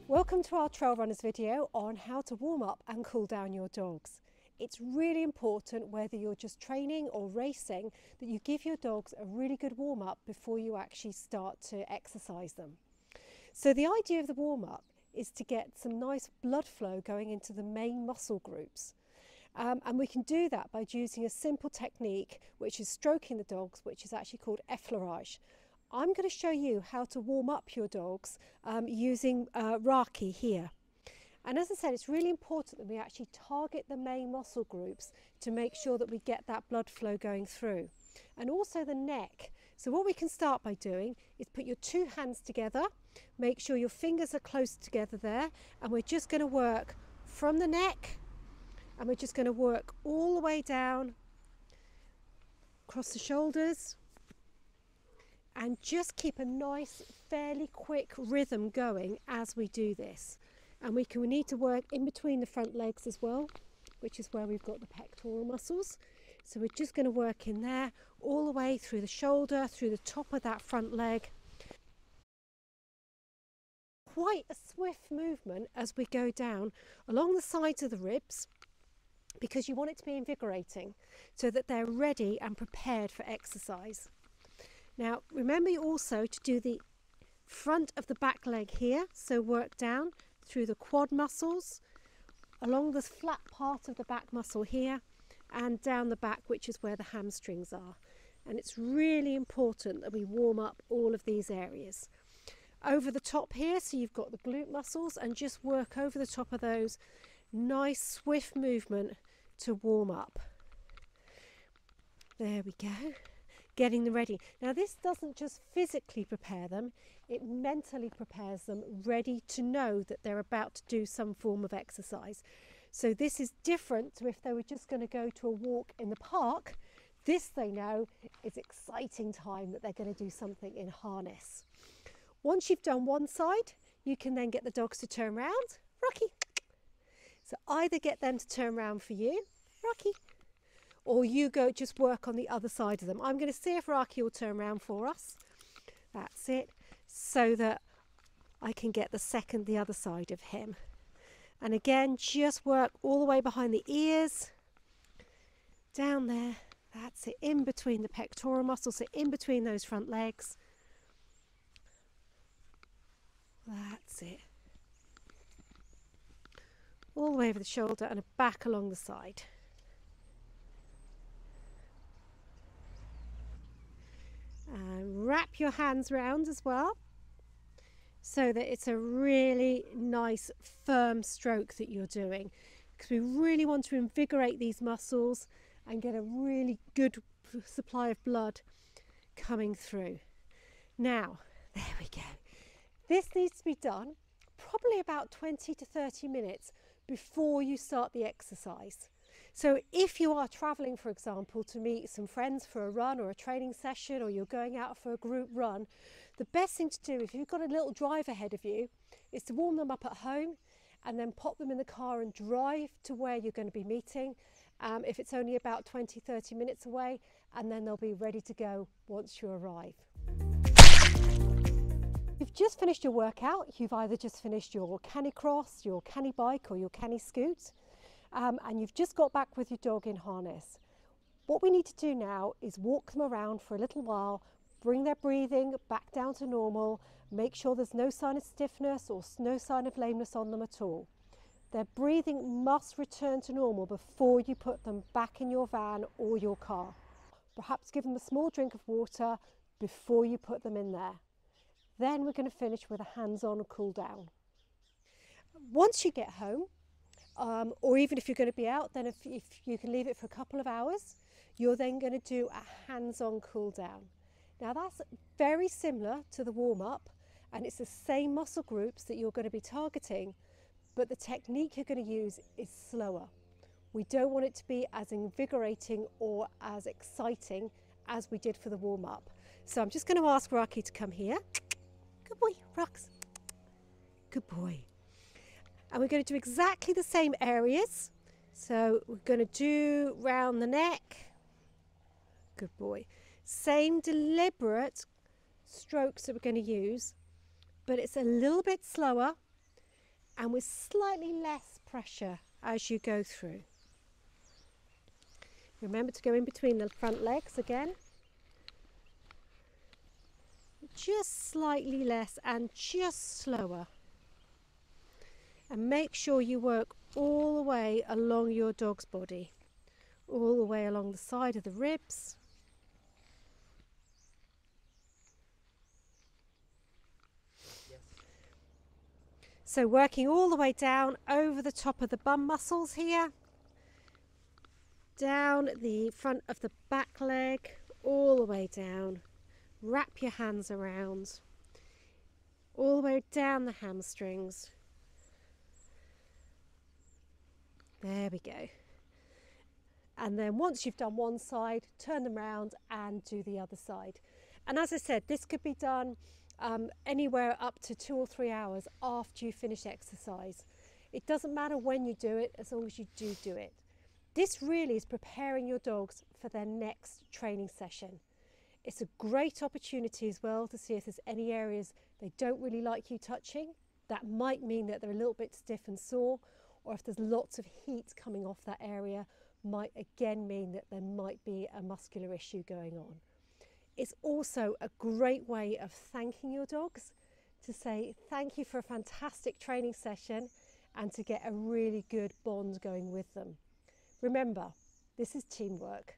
Welcome to our Trail Runners video on how to warm up and cool down your dogs. It's really important, whether you're just training or racing, that you give your dogs a really good warm up before you actually start to exercise them. So the idea of the warm up is to get some nice blood flow going into the main muscle groups. And we can do that by using a simple technique which is stroking the dogs, which is actually called effleurage. I'm going to show you how to warm up your dogs using Raki here. And as I said, it's really important that we actually target the main muscle groups to make sure that we get that blood flow going through. And also the neck. So what we can start by doing is put your two hands together, make sure your fingers are close together there, and we're just going to work from the neck, and we're just going to work all the way down across the shoulders. And just keep a nice, fairly quick rhythm going as we do this. And we need to work in between the front legs as well, which is where we've got the pectoral muscles. So we're just going to work in there, all the way through the shoulder, through the top of that front leg. Quite a swift movement as we go down along the sides of the ribs, because you want it to be invigorating so that they're ready and prepared for exercise. Now remember also to do the front of the back leg here, so work down through the quad muscles, along this flat part of the back muscle here, and down the back, which is where the hamstrings are. And it's really important that we warm up all of these areas. Over the top here, so you've got the glute muscles, and just work over the top of those. Nice swift movement to warm up. There we go. Getting them ready. Now this doesn't just physically prepare them, it mentally prepares them ready to know that they're about to do some form of exercise. So this is different to if they were just going to go to a walk in the park. This, they know, is exciting time that they're going to do something in harness. Once you've done one side, you can then get the dogs to turn around. Rocky. So either get them to turn around for you, Rocky, or you go just work on the other side of them. I'm going to see if Raki will turn around for us. That's it. So that I can get the other side of him. And again, just work all the way behind the ears. Down there. That's it. In between the pectoral muscles, so in between those front legs. That's it. All the way over the shoulder and back along the side. And wrap your hands round as well, so that it's a really nice firm stroke that you're doing, because we really want to invigorate these muscles and get a really good supply of blood coming through. Now, there we go. This needs to be done probably about 20 to 30 minutes before you start the exercise. So if you are traveling, for example, to meet some friends for a run or a training session, or you're going out for a group run, the best thing to do, if you've got a little drive ahead of you, is to warm them up at home and then pop them in the car and drive to where you're going to be meeting, if it's only about 20-30 minutes away, and then they'll be ready to go once you arrive. You've just finished your workout. You've either just finished your CaniCross, your CaniBike, or your CaniScoot. And you've just got back with your dog in harness. What we need to do now is walk them around for a little while, bring their breathing back down to normal, make sure there's no sign of stiffness or no sign of lameness on them at all. Their breathing must return to normal before you put them back in your van or your car. Perhaps give them a small drink of water before you put them in there. Then we're going to finish with a hands-on cool down. Once you get home, or even if you're going to be out, then if you can leave it for a couple of hours, you're then going to do a hands-on cool down. Now that's very similar to the warm-up, and it's the same muscle groups that you're going to be targeting, but the technique you're going to use is slower. We don't want it to be as invigorating or as exciting as we did for the warm-up. So I'm just going to ask Raki to come here. Good boy, Rox. Good boy. And we're going to do exactly the same areas. So we're going to do round the neck. Good boy. Same deliberate strokes that we're going to use, but it's a little bit slower and with slightly less pressure as you go through. Remember to go in between the front legs again. Just slightly less and just slower. And make sure you work all the way along your dog's body, all the way along the side of the ribs. Yes. So working all the way down over the top of the bum muscles here, down the front of the back leg, all the way down. Wrap your hands around, all the way down the hamstrings. There we go. And then once you've done one side, turn them around and do the other side. And as I said, this could be done anywhere up to 2 or 3 hours after you finish exercise. It doesn't matter when you do it, as long as you do it. This really is preparing your dogs for their next training session. It's a great opportunity as well to see if there's any areas they don't really like you touching. That might mean that they're a little bit stiff and sore, or if there's lots of heat coming off that area, might again mean that there might be a muscular issue going on. It's also a great way of thanking your dogs, to say thank you for a fantastic training session and to get a really good bond going with them. Remember, this is teamwork.